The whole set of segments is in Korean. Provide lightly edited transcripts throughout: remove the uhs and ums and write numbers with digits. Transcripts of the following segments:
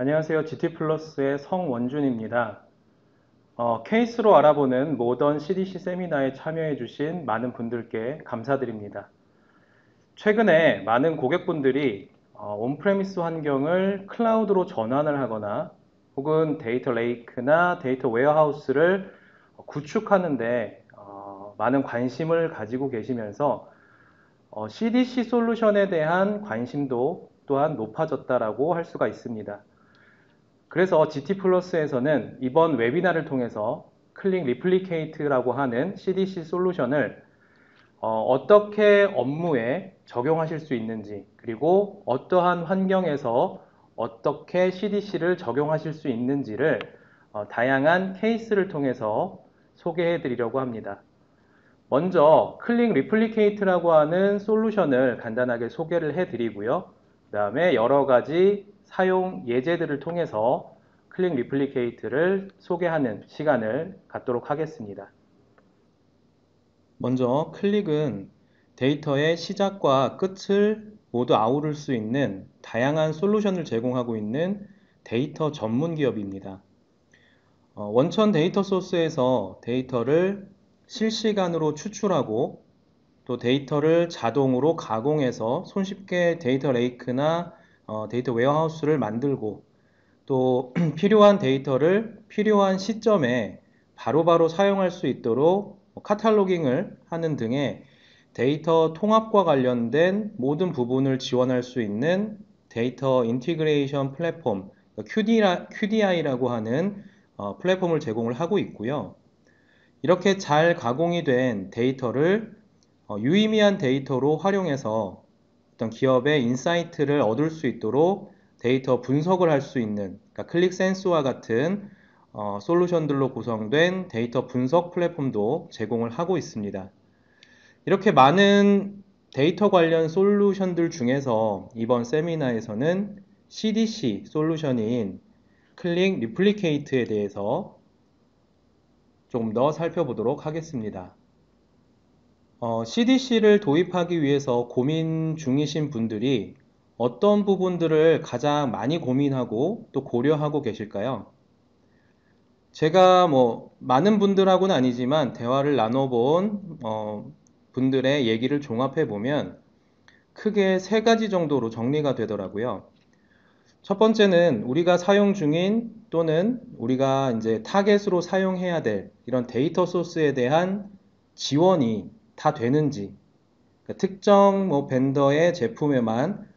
안녕하세요. GT플러스의 성원준입니다. 케이스로 알아보는 모던 CDC 세미나에 참여해주신 많은 분들께 감사드립니다. 최근에 많은 고객분들이 온프레미스 환경을 클라우드로 전환을 하거나 혹은 데이터 레이크나 데이터 웨어하우스를 구축하는데 많은 관심을 가지고 계시면서 CDC 솔루션에 대한 관심도 또한 높아졌다라고 할 수가 있습니다. 그래서 GT 플러스에서는 이번 웨비나를 통해서 클릭 리플리케이트라고 하는 CDC 솔루션을 어떻게 업무에 적용하실 수 있는지, 그리고 어떠한 환경에서 어떻게 CDC를 적용하실 수 있는지를 다양한 케이스를 통해서 소개해 드리려고 합니다. 먼저 클릭 리플리케이트라고 하는 솔루션을 간단하게 소개를 해 드리고요. 그 다음에 여러 가지 사용 예제들을 통해서 클릭 리플리케이트를 소개하는 시간을 갖도록 하겠습니다. 먼저 클릭은 데이터의 시작과 끝을 모두 아우를 수 있는 다양한 솔루션을 제공하고 있는 데이터 전문 기업입니다. 원천 데이터 소스에서 데이터를 실시간으로 추출하고 또 데이터를 자동으로 가공해서 손쉽게 데이터 레이크나 데이터 웨어하우스를 만들고 또 필요한 데이터를 필요한 시점에 바로바로 사용할 수 있도록 카탈로깅을 하는 등의 데이터 통합과 관련된 모든 부분을 지원할 수 있는 데이터 인티그레이션 플랫폼 QDI라고 하는 플랫폼을 제공을 하고 있고요. 이렇게 잘 가공이 된 데이터를 유의미한 데이터로 활용해서 어떤 기업의 인사이트를 얻을 수 있도록 데이터 분석을 할 수 있는, 그러니까 클릭 센스와 같은 솔루션들로 구성된 데이터 분석 플랫폼도 제공을 하고 있습니다. 이렇게 많은 데이터 관련 솔루션들 중에서 이번 세미나에서는 CDC 솔루션인 클릭 리플리케이트에 대해서 조금 더 살펴보도록 하겠습니다. CDC를 도입하기 위해서 고민 중이신 분들이 어떤 부분들을 가장 많이 고민하고 또 고려하고 계실까요? 제가 많은 분들하고는 아니지만 대화를 나눠본 분들의 얘기를 종합해 보면 크게 세 가지 정도로 정리가 되더라고요. 첫 번째는 우리가 사용 중인 또는 우리가 이제 타겟으로 사용해야 될 이런 데이터 소스에 대한 지원이 다 되는지, 그러니까 특정 벤더의 제품에만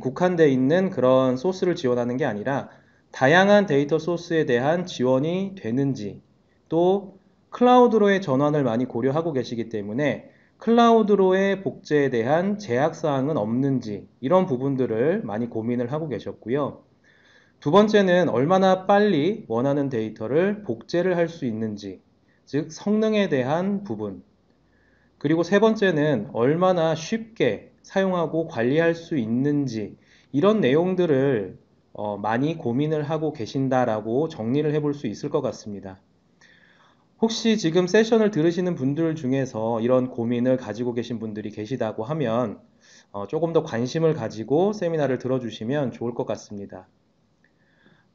국한되어 있는 그런 소스를 지원하는 게 아니라 다양한 데이터 소스에 대한 지원이 되는지, 또 클라우드로의 전환을 많이 고려하고 계시기 때문에 클라우드로의 복제에 대한 제약사항은 없는지, 이런 부분들을 많이 고민을 하고 계셨고요. 두 번째는 얼마나 빨리 원하는 데이터를 복제를 할 수 있는지, 즉 성능에 대한 부분. 그리고 세 번째는 얼마나 쉽게 사용하고 관리할 수 있는지, 이런 내용들을 많이 고민을 하고 계신다라고 정리를 해볼 수 있을 것 같습니다. 혹시 지금 세션을 들으시는 분들 중에서 이런 고민을 가지고 계신 분들이 계시다고 하면 조금 더 관심을 가지고 세미나를 들어주시면 좋을 것 같습니다.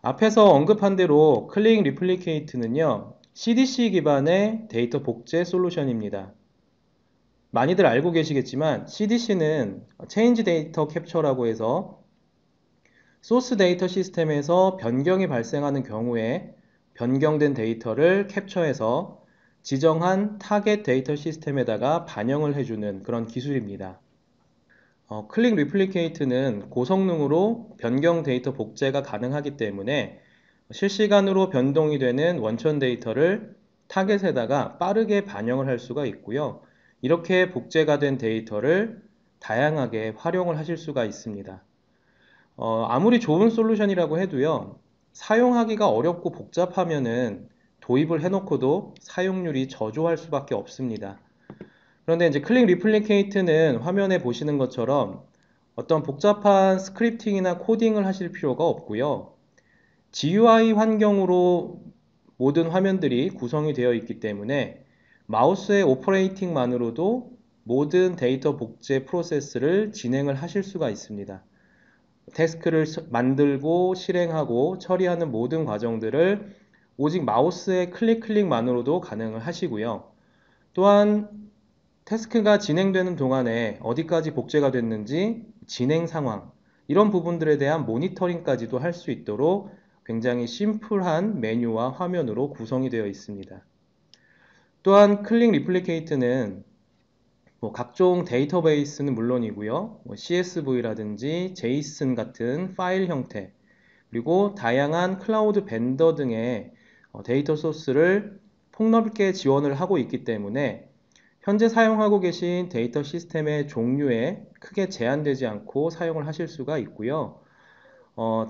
앞에서 언급한 대로 클릭 리플리케이트는요, CDC 기반의 데이터 복제 솔루션입니다. 많이들 알고 계시겠지만 CDC는 체인지 데이터 캡처라고 해서 소스 데이터 시스템에서 변경이 발생하는 경우에 변경된 데이터를 캡처해서 지정한 타겟 데이터 시스템에다가 반영을 해주는 그런 기술입니다. 클릭 리플리케이트는 고성능으로 변경 데이터 복제가 가능하기 때문에 실시간으로 변동이 되는 원천 데이터를 타겟에다가 빠르게 반영을 할 수가 있고요. 이렇게 복제가 된 데이터를 다양하게 활용을 하실 수가 있습니다. 아무리 좋은 솔루션이라고 해도요, 사용하기가 어렵고 복잡하면은 도입을 해놓고도 사용률이 저조할 수밖에 없습니다. 그런데 이제 클릭 리플리케이트는 화면에 보시는 것처럼 어떤 복잡한 스크립팅이나 코딩을 하실 필요가 없고요. GUI 환경으로 모든 화면들이 구성이 되어 있기 때문에 마우스의 오퍼레이팅만으로도 모든 데이터 복제 프로세스를 진행을 하실 수가 있습니다. 태스크를 만들고 실행하고 처리하는 모든 과정들을 오직 마우스의 클릭만으로도 가능을 하시고요. 또한 태스크가 진행되는 동안에 어디까지 복제가 됐는지 진행 상황, 이런 부분들에 대한 모니터링까지도 할 수 있도록 굉장히 심플한 메뉴와 화면으로 구성이 되어 있습니다. 또한 클릭 리플리케이트는 각종 데이터베이스는 물론이고요. CSV라든지 JSON 같은 파일 형태, 그리고 다양한 클라우드 벤더 등의 데이터 소스를 폭넓게 지원을 하고 있기 때문에 현재 사용하고 계신 데이터 시스템의 종류에 크게 제한되지 않고 사용을 하실 수가 있고요.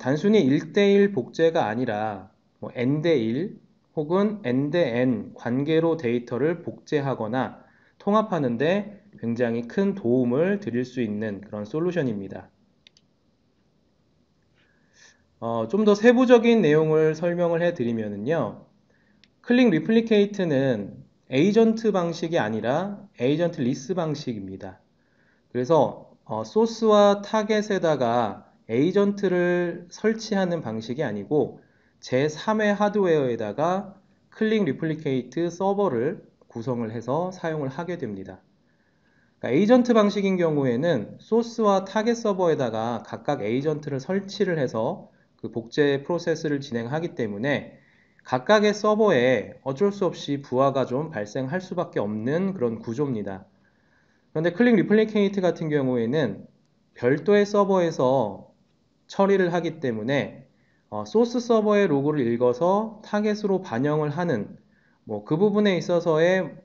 단순히 1대1 복제가 아니라 N대1 혹은 N대 N 관계로 데이터를 복제하거나 통합하는데 굉장히 큰 도움을 드릴 수 있는 그런 솔루션입니다. 좀 더 세부적인 내용을 설명을 해드리면요. 클릭 리플리케이트는 에이전트 방식이 아니라 에이전트 리스 방식입니다. 그래서 소스와 타겟에다가 에이전트를 설치하는 방식이 아니고 제3의 하드웨어에다가 클릭 리플리케이트 서버를 구성을 해서 사용을 하게 됩니다. 그러니까 에이전트 방식인 경우에는 소스와 타겟 서버에다가 각각 에이전트를 설치를 해서 그 복제 프로세스를 진행하기 때문에 각각의 서버에 어쩔 수 없이 부하가 좀 발생할 수밖에 없는 그런 구조입니다. 그런데 클릭 리플리케이트 같은 경우에는 별도의 서버에서 처리를 하기 때문에 소스 서버의 로그를 읽어서 타겟으로 반영을 하는 그 부분에 있어서의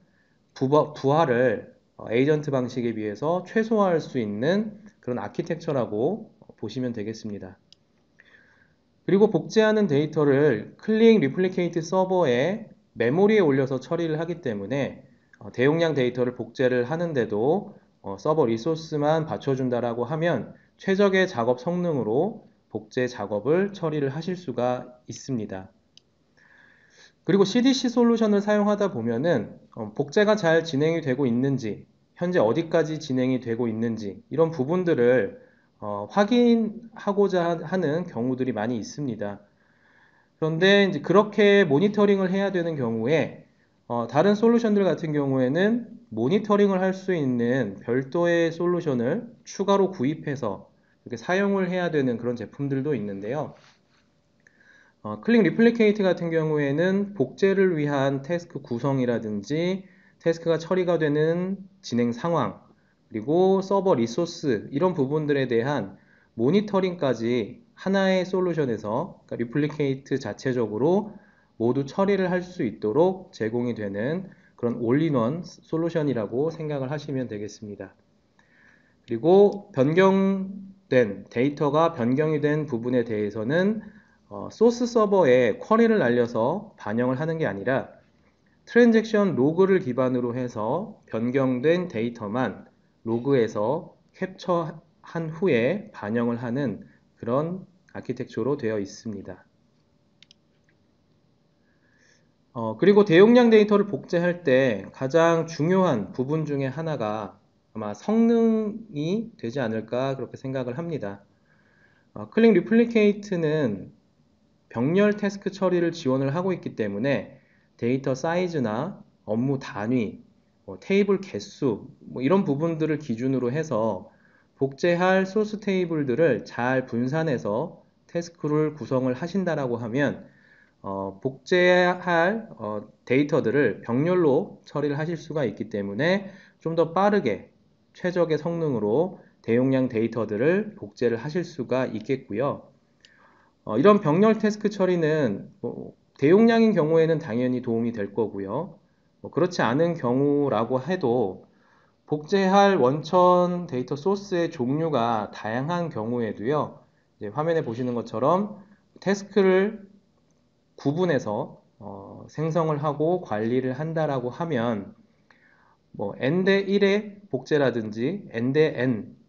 부하를 에이전트 방식에 비해서 최소화할 수 있는 그런 아키텍처라고 보시면 되겠습니다. 그리고 복제하는 데이터를 클릭 리플리케이트 서버에 메모리에 올려서 처리를 하기 때문에 대용량 데이터를 복제를 하는데도 서버 리소스만 받쳐준다라고 하면 최적의 작업 성능으로 복제 작업을 처리를 하실 수가 있습니다. 그리고 CDC 솔루션을 사용하다 보면은 복제가 잘 진행이 되고 있는지, 현재 어디까지 진행이 되고 있는지 이런 부분들을 확인하고자 하는 경우들이 많이 있습니다. 그런데 이제 그렇게 모니터링을 해야 되는 경우에 다른 솔루션들 같은 경우에는 모니터링을 할 수 있는 별도의 솔루션을 추가로 구입해서 이렇게 사용을 해야 되는 그런 제품들도 있는데요. 클릭 리플리케이트 같은 경우에는 복제를 위한 태스크 구성이라든지 태스크가 처리가 되는 진행 상황, 그리고 서버 리소스 이런 부분들에 대한 모니터링까지 하나의 솔루션에서 그러니까 리플리케이트 자체적으로 모두 처리를 할 수 있도록 제공이 되는 그런 올인원 솔루션이라고 생각을 하시면 되겠습니다. 그리고 변경된 데이터가 변경이 된 부분에 대해서는 소스 서버에 쿼리를 날려서 반영을 하는 게 아니라 트랜잭션 로그를 기반으로 해서 변경된 데이터만 로그에서 캡처한 후에 반영을 하는 그런 아키텍처로 되어 있습니다. 그리고 대용량 데이터를 복제할 때 가장 중요한 부분 중에 하나가 아마 성능이 되지 않을까 그렇게 생각을 합니다. 클릭 리플리케이트는 병렬 태스크 처리를 지원을 하고 있기 때문에 데이터 사이즈나 업무 단위, 테이블 개수 이런 부분들을 기준으로 해서 복제할 소스 테이블들을 잘 분산해서 태스크를 구성을 하신다라고 하면 복제할 데이터들을 병렬로 처리를 하실 수가 있기 때문에 좀 더 빠르게 최적의 성능으로 대용량 데이터들을 복제를 하실 수가 있겠고요. 이런 병렬 태스크 처리는 대용량인 경우에는 당연히 도움이 될 거고요. 그렇지 않은 경우라고 해도 복제할 원천 데이터 소스의 종류가 다양한 경우에도요. 화면에 보시는 것처럼 태스크를 구분해서 생성을 하고 관리를 한다라고 하면 n대 1의 복제라든지 n대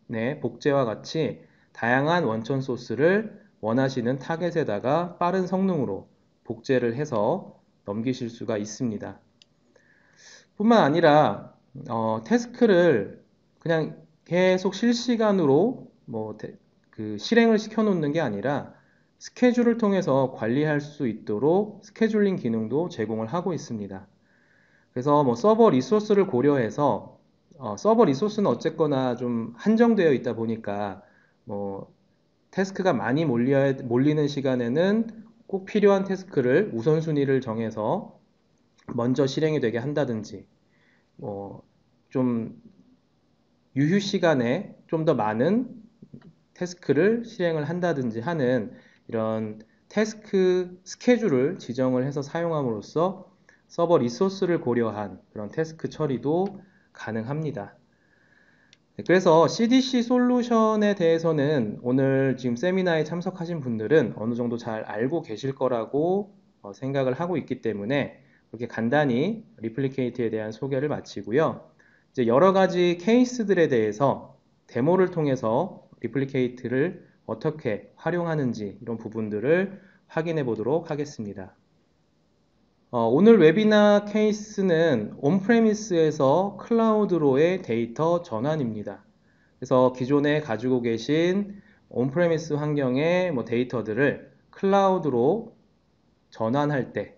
n의 복제와 같이 다양한 원천 소스를 원하시는 타겟에다가 빠른 성능으로 복제를 해서 넘기실 수가 있습니다. 뿐만 아니라 태스크를 그냥 계속 실시간으로 그 실행을 시켜 놓는 게 아니라 스케줄을 통해서 관리할 수 있도록 스케줄링 기능도 제공을 하고 있습니다. 그래서 뭐 서버 리소스를 고려해서 서버 리소스는 어쨌거나 좀 한정되어 있다 보니까 뭐 태스크가 많이 몰리는 시간에는 꼭 필요한 태스크를 우선순위를 정해서 먼저 실행이 되게 한다든지 좀 유휴 시간에 좀 더 많은 태스크를 실행을 한다든지 하는 이런 태스크 스케줄을 지정을 해서 사용함으로써 서버 리소스를 고려한 그런 태스크 처리도 가능합니다. 그래서 CDC 솔루션에 대해서는 오늘 지금 세미나에 참석하신 분들은 어느 정도 잘 알고 계실 거라고 생각을 하고 있기 때문에 그렇게 간단히 리플리케이트에 대한 소개를 마치고요. 이제 여러 가지 케이스들에 대해서 데모를 통해서 리플리케이트를 어떻게 활용하는지 이런 부분들을 확인해 보도록 하겠습니다. 오늘 웨비나 케이스는 온프레미스에서 클라우드로의 데이터 전환입니다. 그래서 기존에 가지고 계신 온프레미스 환경의 데이터들을 클라우드로 전환할 때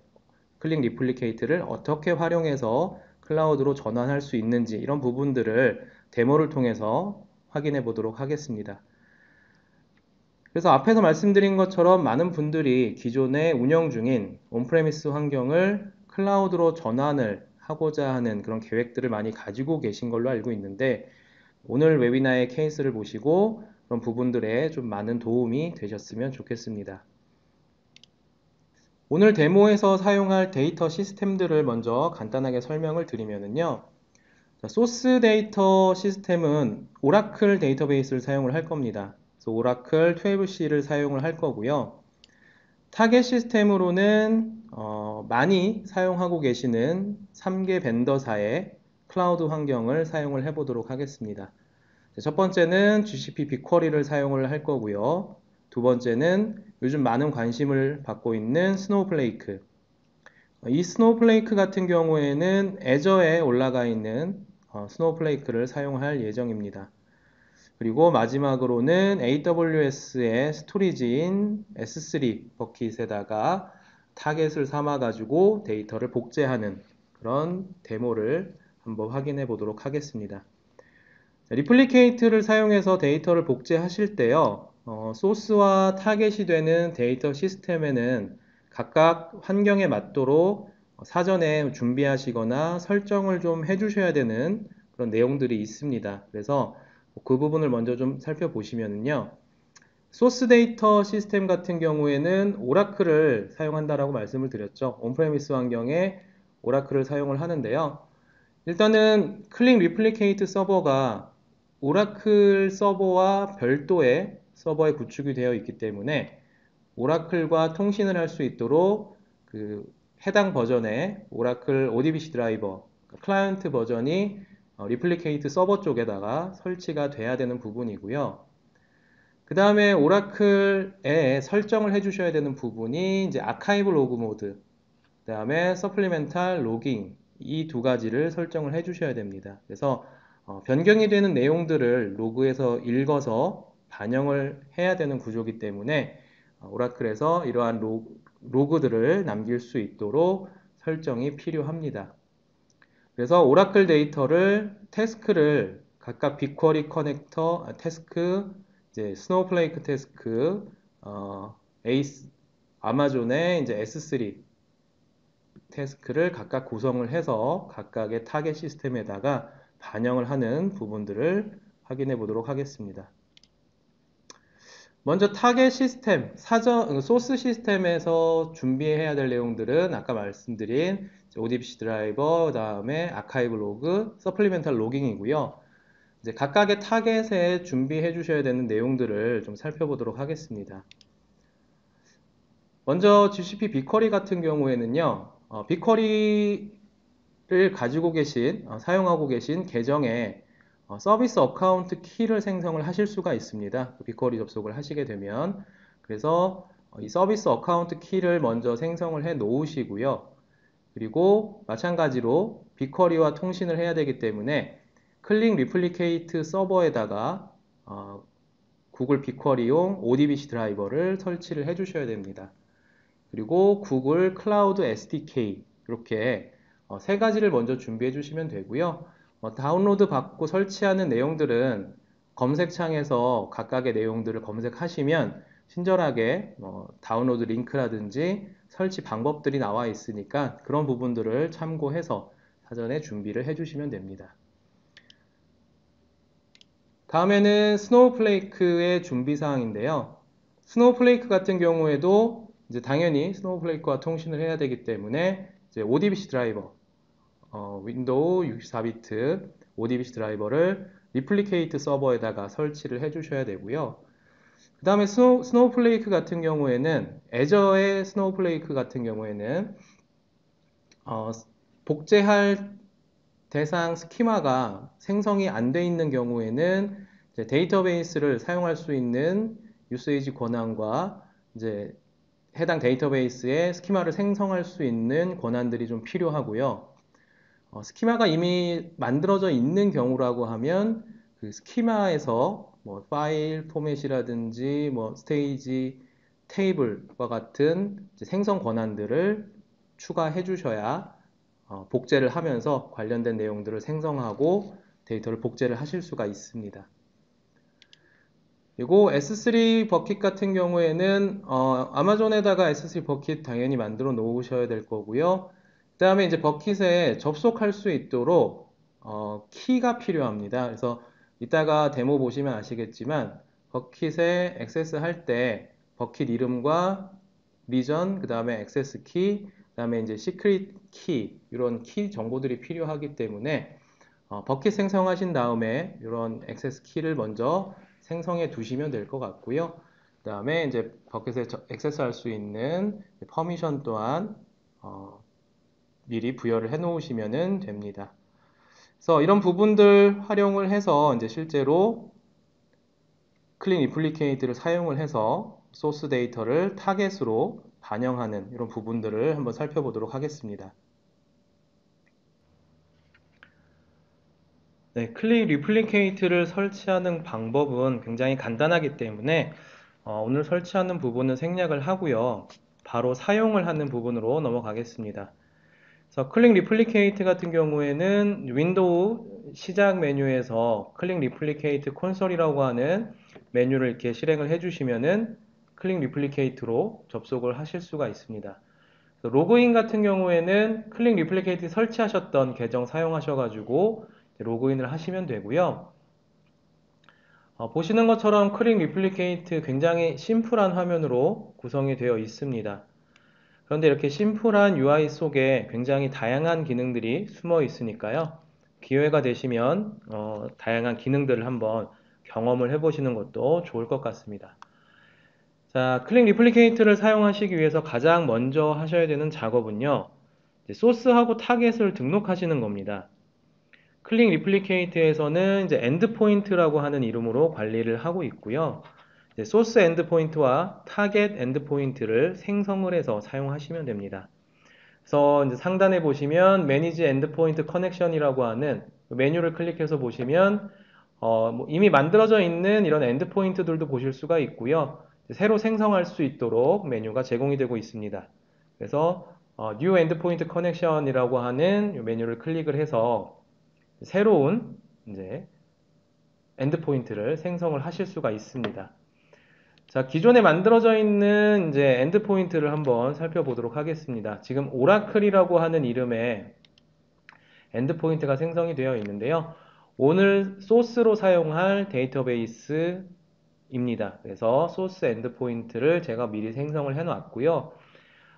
클릭 리플리케이트를 어떻게 활용해서 클라우드로 전환할 수 있는지 이런 부분들을 데모를 통해서 확인해 보도록 하겠습니다. 그래서 앞에서 말씀드린 것처럼 많은 분들이 기존에 운영 중인 온프레미스 환경을 클라우드로 전환을 하고자 하는 그런 계획들을 많이 가지고 계신 걸로 알고 있는데 오늘 웨비나의 케이스를 보시고 그런 부분들에 좀 많은 도움이 되셨으면 좋겠습니다. 오늘 데모에서 사용할 데이터 시스템들을 먼저 간단하게 설명을 드리면요. 소스 데이터 시스템은 오라클 데이터베이스를 사용을 할 겁니다. 그래서 오라클 12C를 사용을 할 거고요. 타겟 시스템으로는 많이 사용하고 계시는 3개 벤더사의 클라우드 환경을 사용을 해 보도록 하겠습니다. 첫 번째는 GCP 빅쿼리를 사용을 할 거고요. 두 번째는 요즘 많은 관심을 받고 있는 스노우플레이크. 이 스노우플레이크 같은 경우에는 애저에 올라가 있는 스노우플레이크를 사용할 예정입니다. 그리고 마지막으로는 AWS의 스토리지인 S3 버킷에다가 타겟을 삼아 가지고 데이터를 복제하는 그런 데모를 한번 확인해 보도록 하겠습니다. 리플리케이트를 사용해서 데이터를 복제하실 때요, 소스와 타겟이 되는 데이터 시스템에는 각각 환경에 맞도록 사전에 준비하시거나 설정을 좀 해주셔야 되는 그런 내용들이 있습니다. 그래서 그 부분을 먼저 좀 살펴보시면요. 소스 데이터 시스템 같은 경우에는 오라클을 사용한다라고 말씀을 드렸죠. 온프레미스 환경에 오라클을 사용을 하는데요. 일단은 클릭 리플리케이트 서버가 오라클 서버와 별도의 서버에 구축이 되어 있기 때문에 오라클과 통신을 할 수 있도록 그 해당 버전의 오라클 ODBC 드라이버 클라이언트 버전이 리플리케이트 서버 쪽에다가 설치가 돼야 되는 부분이고요. 그 다음에 오라클에 설정을 해주셔야 되는 부분이 이제 아카이브 로그 모드, 그 다음에 서플리멘탈 로깅 이 두 가지를 설정을 해주셔야 됩니다. 그래서 변경이 되는 내용들을 로그에서 읽어서 반영을 해야 되는 구조이기 때문에 오라클에서 이러한 로그들을 남길 수 있도록 설정이 필요합니다. 그래서 오라클 데이터를 태스크를 각각 빅쿼리 커넥터 태스크, 이제 스노우플레이크 태스크, 에이스 아마존의 이제 S3 태스크를 각각 구성을 해서 각각의 타겟 시스템에다가 반영을 하는 부분들을 확인해 보도록 하겠습니다. 먼저 타겟 시스템, 소스 시스템에서 준비해야 될 내용들은 아까 말씀드린 ODBC 드라이버, 그 다음에 아카이브 로그, 서플리멘탈 로깅이고요. 이제 각각의 타겟에 준비해 주셔야 되는 내용들을 좀 살펴보도록 하겠습니다. 먼저 GCP 빅쿼리 같은 경우에는요, 빅쿼리를 가지고 계신, 사용하고 계신 계정에 서비스 어카운트 키를 생성을 하실 수가 있습니다. 빅쿼리 접속을 하시게 되면. 그래서 이 서비스 어카운트 키를 먼저 생성을 해 놓으시고요. 그리고 마찬가지로 빅쿼리와 통신을 해야 되기 때문에 클릭 리플리케이트 서버에다가 구글 빅쿼리용 ODBC 드라이버를 설치를 해 주셔야 됩니다. 그리고 구글 클라우드 SDK 이렇게 세 가지를 먼저 준비해 주시면 되고요. 다운로드 받고 설치하는 내용들은 검색창에서 각각의 내용들을 검색하시면 친절하게 다운로드 링크라든지 설치 방법들이 나와 있으니까 그런 부분들을 참고해서 사전에 준비를 해 주시면 됩니다. 다음에는 스노우플레이크의 준비 사항인데요. 스노우플레이크 같은 경우에도 이제 당연히 스노우플레이크와 통신을 해야 되기 때문에 이제 ODBC 드라이버, 윈도우 64비트 ODBC 드라이버를 리플리케이트 서버에다가 설치를 해 주셔야 되고요. 그 다음에 스노우플레이크 같은 경우에는 애저의 스노우플레이크 같은 경우에는 복제할 대상 스키마가 생성이 안 돼 있는 경우에는 이제 데이터베이스를 사용할 수 있는 유세이지 권한과 이제 해당 데이터베이스에 스키마를 생성할 수 있는 권한들이 좀 필요하고요. 스키마가 이미 만들어져 있는 경우라고 하면 그 스키마에서 뭐 파일 포맷이라든지 뭐 스테이지 테이블과 같은 생성 권한들을 추가해 주셔야 복제를 하면서 관련된 내용들을 생성하고 데이터를 복제를 하실 수가 있습니다. 그리고 S3 버킷 같은 경우에는 아마존에다가 S3 버킷 당연히 만들어 놓으셔야 될 거고요. 그 다음에 이제 버킷에 접속할 수 있도록 키가 필요합니다. 그래서 이따가 데모 보시면 아시겠지만 버킷에 액세스 할 때 버킷 이름과 리전, 그 다음에 액세스 키, 그 다음에 이제 시크릿 키 이런 키 정보들이 필요하기 때문에 버킷 생성하신 다음에 이런 액세스 키를 먼저 생성해 두시면 될 것 같고요. 그 다음에 이제 버킷에 액세스할 수 있는 퍼미션 또한 미리 부여를 해 놓으시면 됩니다. 그래서 이런 부분들 활용을 해서 이제 실제로 클린 리플리케이트를 사용을 해서 소스 데이터를 타겟으로 반영하는 이런 부분들을 한번 살펴보도록 하겠습니다. 네, 클릭 리플리케이트를 설치하는 방법은 굉장히 간단하기 때문에 오늘 설치하는 부분은 생략을 하고요. 바로 사용을 하는 부분으로 넘어가겠습니다. 그래서 클릭 리플리케이트 같은 경우에는 윈도우 시작 메뉴에서 클릭 리플리케이트 콘솔이라고 하는 메뉴를 이렇게 실행을 해주시면은 클릭 리플리케이트로 접속을 하실 수가 있습니다. 로그인 같은 경우에는 클릭 리플리케이트 설치하셨던 계정 사용하셔가지고 로그인을 하시면 되고요. 보시는 것처럼 클릭 리플리케이트 굉장히 심플한 화면으로 구성이 되어 있습니다. 그런데 이렇게 심플한 UI 속에 굉장히 다양한 기능들이 숨어 있으니까요. 기회가 되시면 다양한 기능들을 한번 경험을 해보시는 것도 좋을 것 같습니다. 자, 클릭 리플리케이트를 사용하시기 위해서 가장 먼저 하셔야 되는 작업은요. 소스하고 타겟을 등록하시는 겁니다. 클릭 리플리케이트에서는 이제 엔드포인트라고 하는 이름으로 관리를 하고 있고요. 소스 엔드포인트와 타겟 엔드포인트를 생성을 해서 사용하시면 됩니다. 그래서 이제 상단에 보시면 매니지 엔드포인트 커넥션이라고 하는 메뉴를 클릭해서 보시면 뭐 이미 만들어져 있는 이런 엔드포인트들도 보실 수가 있고요. 새로 생성할 수 있도록 메뉴가 제공이 되고 있습니다. 그래서 New Endpoint Connection이라고 하는 메뉴를 클릭을 해서 새로운 이제 엔드포인트를 생성을 하실 수가 있습니다. 자, 기존에 만들어져 있는 이제 엔드포인트를 한번 살펴보도록 하겠습니다. 지금 오라클이라고 하는 이름의 엔드포인트가 생성이 되어 있는데요. 오늘 소스로 사용할 데이터베이스입니다. 그래서 소스 엔드포인트를 제가 미리 생성을 해 놨고요.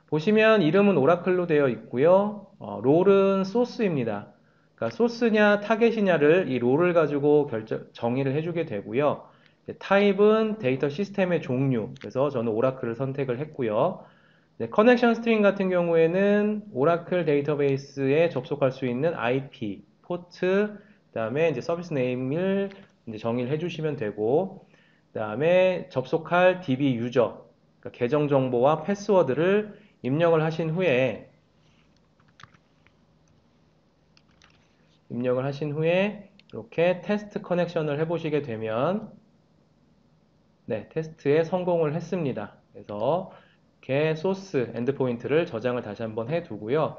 보시면 이름은 오라클로 되어 있고요. 롤은 소스입니다. 그러니까 소스냐 타겟이냐를 이 롤을 가지고 정의를 해주게 되고요. 타입은 데이터 시스템의 종류. 그래서 저는 오라클을 선택을 했고요. 커넥션 스트링 같은 경우에는 오라클 데이터베이스에 접속할 수 있는 IP, 포트, 그다음에 이제 서비스 네임을 이제 정의를 해주시면 되고, 그다음에 접속할 DB 유저, 그러니까 계정 정보와 패스워드를 입력을 하신 후에 이렇게 테스트 커넥션을 해보시게 되면 네, 테스트에 성공을 했습니다. 그래서 이렇게 소스 엔드포인트를 저장을 다시 한번 해두고요.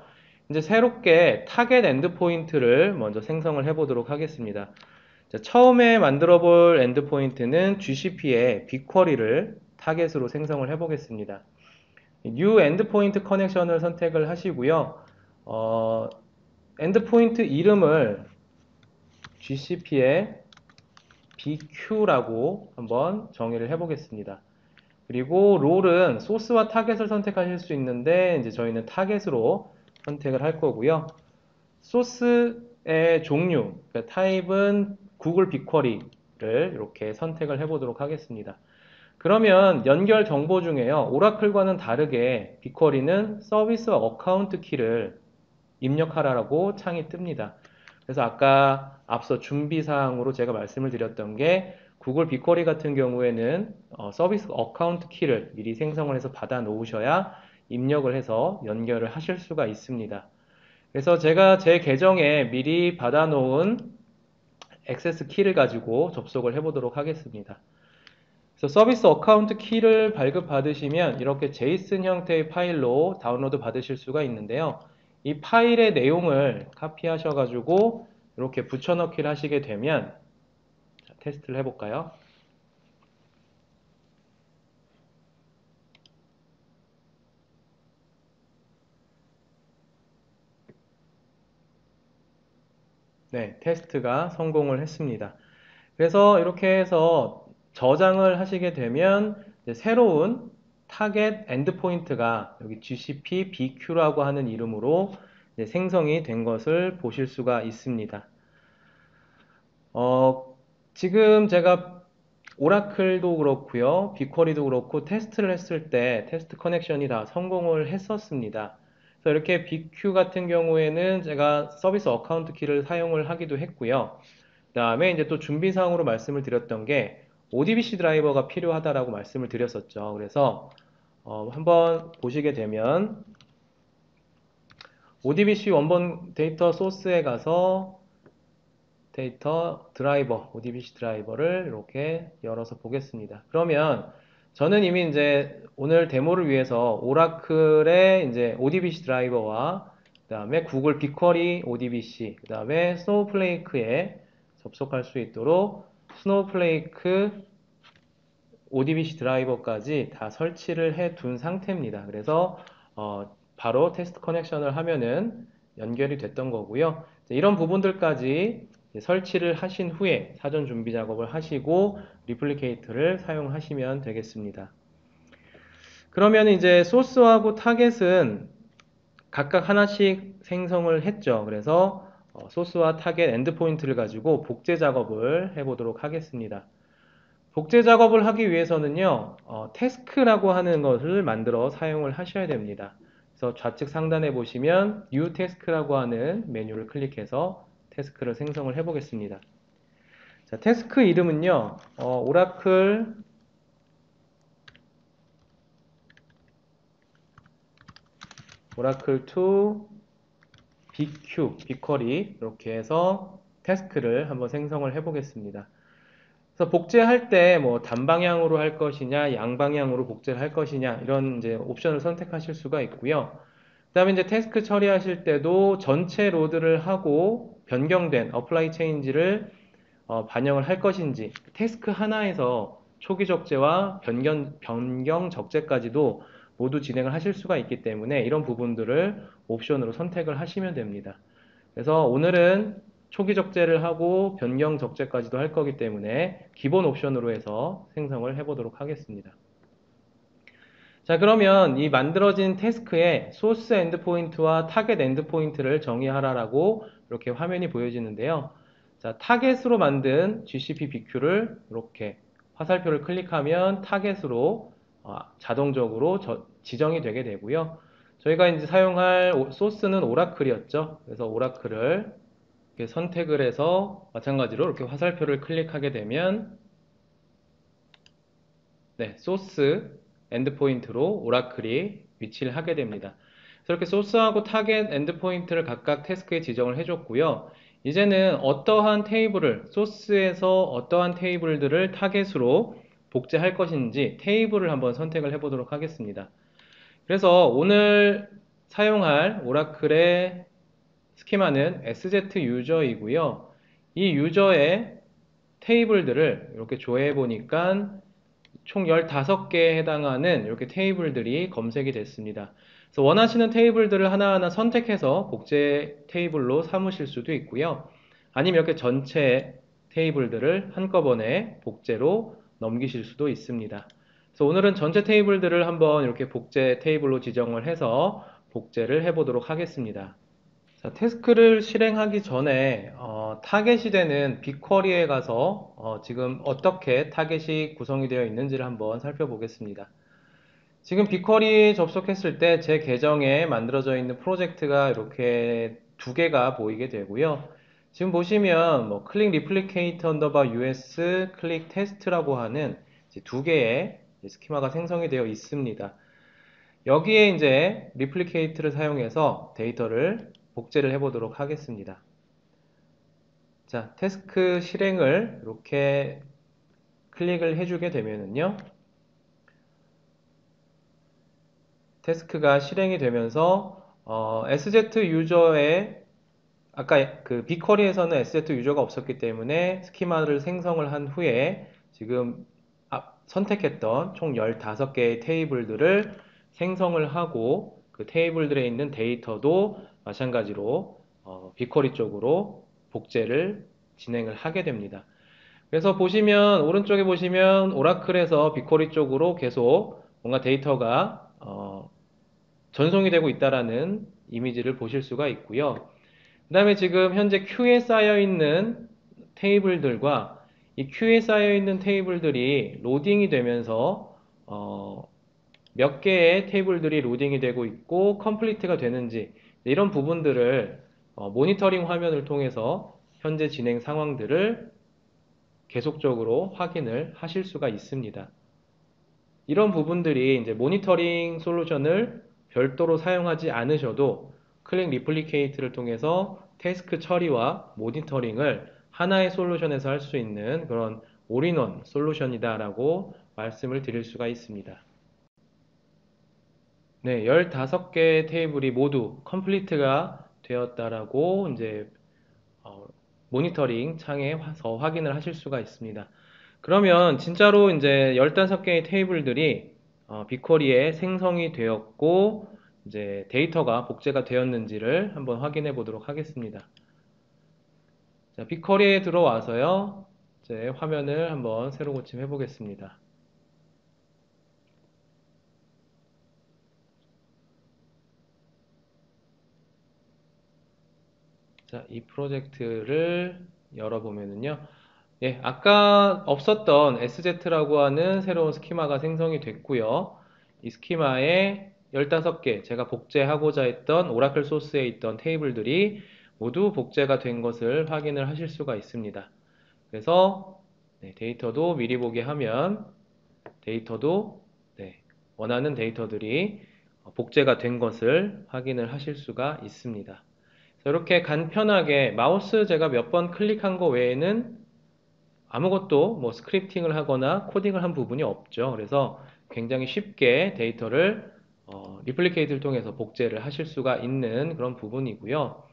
이제 새롭게 타겟 엔드포인트를 먼저 생성을 해보도록 하겠습니다. 자, 처음에 만들어 볼 엔드포인트는 GCP의 빅쿼리를 타겟으로 생성을 해보겠습니다. New Endpoint Connection을 선택을 하시고요. 엔드포인트 이름을 GCP의 BQ라고 한번 정의를 해보겠습니다. 그리고 롤은 소스와 타겟을 선택하실 수 있는데 이제 저희는 타겟으로 선택을 할 거고요. 소스의 종류, 그러니까 타입은 구글 빅쿼리를 이렇게 선택을 해보도록 하겠습니다. 그러면 연결 정보 중에요. 오라클과는 다르게 빅쿼리는 서비스와 어카운트 키를 입력하라고 창이 뜹니다. 그래서 아까 앞서 준비사항으로 제가 말씀을 드렸던 게 구글 빅쿼리 같은 경우에는 서비스 어카운트 키를 미리 생성을 해서 받아 놓으셔야 입력을 해서 연결을 하실 수가 있습니다. 그래서 제가 제 계정에 미리 받아 놓은 액세스 키를 가지고 접속을 해 보도록 하겠습니다. 그래서 서비스 어카운트 키를 발급받으시면 이렇게 제이슨 형태의 파일로 다운로드 받으실 수가 있는데요. 이 파일의 내용을 카피하셔가지고 이렇게 붙여넣기를 하시게 되면 테스트를 해볼까요? 네, 테스트가 성공을 했습니다. 그래서 이렇게 해서 저장을 하시게 되면 새로운 타겟 엔드포인트가 여기 GCP BQ라고 하는 이름으로 생성이 된 것을 보실 수가 있습니다. 지금 제가 오라클도 그렇고요, 빅쿼리도 그렇고 테스트를 했을 때 테스트 커넥션이 다 성공을 했었습니다. 그래서 이렇게 BQ 같은 경우에는 제가 서비스 어카운트 키를 사용을 하기도 했고요. 그 다음에 이제 또 준비사항으로 말씀을 드렸던 게 ODBC 드라이버가 필요하다라고 말씀을 드렸었죠. 그래서 한번 보시게 되면 ODBC 원본 데이터 소스에 가서 데이터 드라이버, ODBC 드라이버를 이렇게 열어서 보겠습니다. 그러면 저는 이미 이제 오늘 데모를 위해서 오라클의 이제 ODBC 드라이버와 그 다음에 구글 빅쿼리 ODBC, 그 다음에 스노우플레이크에 접속할 수 있도록 스노우플레이크 ODBC 드라이버까지 다 설치를 해 둔 상태입니다. 그래서 바로 테스트 커넥션을 하면은 연결이 됐던 거고요. 이런 부분들까지 설치를 하신 후에 사전 준비 작업을 하시고 리플리케이트를 사용하시면 되겠습니다. 그러면 이제 소스하고 타겟은 각각 하나씩 생성을 했죠. 그래서 소스와 타겟 엔드포인트를 가지고 복제 작업을 해보도록 하겠습니다. 복제 작업을 하기 위해서는요, 태스크라고 하는 것을 만들어 사용을 하셔야 됩니다. 그래서 좌측 상단에 보시면 New Task라고 하는 메뉴를 클릭해서 태스크를 생성을 해 보겠습니다. 자, 태스크 이름은요, 오라클 오라클2 BQ, 빅쿼리 이렇게 해서 태스크를 한번 생성을 해 보겠습니다. 그래서 복제할 때 뭐 단방향으로 할 것이냐, 양방향으로 복제를 할 것이냐 이런 이제 옵션을 선택하실 수가 있고요. 그 다음에 이제 태스크 처리하실 때도 전체 로드를 하고 변경된 어플라이 체인지를 반영을 할 것인지 태스크 하나에서 초기 적재와 변경 적재까지도 모두 진행을 하실 수가 있기 때문에 이런 부분들을 옵션으로 선택을 하시면 됩니다. 그래서 오늘은 초기 적재를 하고 변경 적재까지도 할 거기 때문에 기본 옵션으로 해서 생성을 해보도록 하겠습니다. 자, 그러면 이 만들어진 태스크에 소스 엔드포인트와 타겟 엔드포인트를 정의하라라고 이렇게 화면이 보여지는데요. 자, 타겟으로 만든 GCP BQ를 이렇게 화살표를 클릭하면 타겟으로 자동적으로 지정이 되게 되고요. 저희가 이제 사용할 소스는 오라클이었죠. 그래서 오라클을 이렇게 선택을 해서 마찬가지로 이렇게 화살표를 클릭하게 되면 네, 소스 엔드포인트로 오라클이 위치를 하게 됩니다. 그래서 이렇게 소스하고 타겟 엔드포인트를 각각 태스크에 지정을 해줬고요. 이제는 어떠한 테이블을 소스에서 어떠한 테이블들을 타겟으로 복제할 것인지 테이블을 한번 선택을 해 보도록 하겠습니다. 그래서 오늘 사용할 오라클의 스키마는 SZ 유저이고요. 이 유저의 테이블들을 이렇게 조회해 보니까 총 15개에 해당하는 이렇게 테이블들이 검색이 됐습니다. 그래서 원하시는 테이블들을 하나하나 선택해서 복제 테이블로 삼으실 수도 있고요. 아니면 이렇게 전체 테이블들을 한꺼번에 복제로 넘기실 수도 있습니다. 그래서 오늘은 전체 테이블들을 한번 이렇게 복제 테이블로 지정을 해서 복제를 해보도록 하겠습니다. 자, 태스크를 실행하기 전에 타겟이 되는 빅쿼리에 가서 지금 어떻게 타겟이 구성이 되어 있는지를 한번 살펴보겠습니다. 지금 빅쿼리에 접속했을 때 제 계정에 만들어져 있는 프로젝트가 이렇게 두 개가 보이게 되고요. 지금 보시면 뭐 클릭 리플리케이트 언더바 US 클릭 테스트라고 하는 이제 두 개의 스키마가 생성이 되어 있습니다. 여기에 이제 리플리케이트를 사용해서 데이터를 복제를 해 보도록 하겠습니다. 자, 태스크 실행을 이렇게 클릭을 해주게 되면은요, 태스크가 실행이 되면서 SZ 유저의 아까 그 빅쿼리에서는 SZ 유저가 없었기 때문에 스키마를 생성을 한 후에 지금 선택했던 총 15개의 테이블들을 생성을 하고 그 테이블들에 있는 데이터도 마찬가지로 빅쿼리 쪽으로 복제를 진행을 하게 됩니다. 그래서 보시면 오른쪽에 보시면 오라클에서 빅쿼리 쪽으로 계속 뭔가 데이터가 전송이 되고 있다라는 이미지를 보실 수가 있고요. 그 다음에 지금 현재 큐에 쌓여 있는 테이블들과 이 큐에 쌓여 있는 테이블들이 로딩이 되면서 몇 개의 테이블들이 로딩이 되고 있고 컴플리트가 되는지 이런 부분들을 모니터링 화면을 통해서 현재 진행 상황들을 계속적으로 확인을 하실 수가 있습니다. 이런 부분들이 이제 모니터링 솔루션을 별도로 사용하지 않으셔도 클릭 리플리케이트를 통해서 태스크 처리와 모니터링을 하나의 솔루션에서 할 수 있는 그런 올인원 솔루션이다 라고 말씀을 드릴 수가 있습니다. 네, 15개의 테이블이 모두 컴플리트가 되었다라고 이제 모니터링 창에서 확인을 하실 수가 있습니다. 그러면 진짜로 이제 15개의 테이블들이 빅쿼리에 생성이 되었고 이제 데이터가 복제가 되었는지를 한번 확인해 보도록 하겠습니다. 자, 빅쿼리에 들어와서요. 이제 화면을 한번 새로 고침해 보겠습니다. 자, 이 프로젝트를 열어보면은요. 예, 아까 없었던 SZ라고 하는 새로운 스키마가 생성이 됐고요. 이 스키마에 15개, 제가 복제하고자 했던 오라클 소스에 있던 테이블들이 모두 복제가 된 것을 확인을 하실 수가 있습니다. 그래서 데이터도 미리 보게 하면 데이터도 원하는 데이터들이 복제가 된 것을 확인을 하실 수가 있습니다. 이렇게 간편하게 마우스 제가 몇 번 클릭한 거 외에는 아무것도 뭐 스크립팅을 하거나 코딩을 한 부분이 없죠. 그래서 굉장히 쉽게 데이터를 리플리케이트를 통해서 복제를 하실 수가 있는 그런 부분이고요.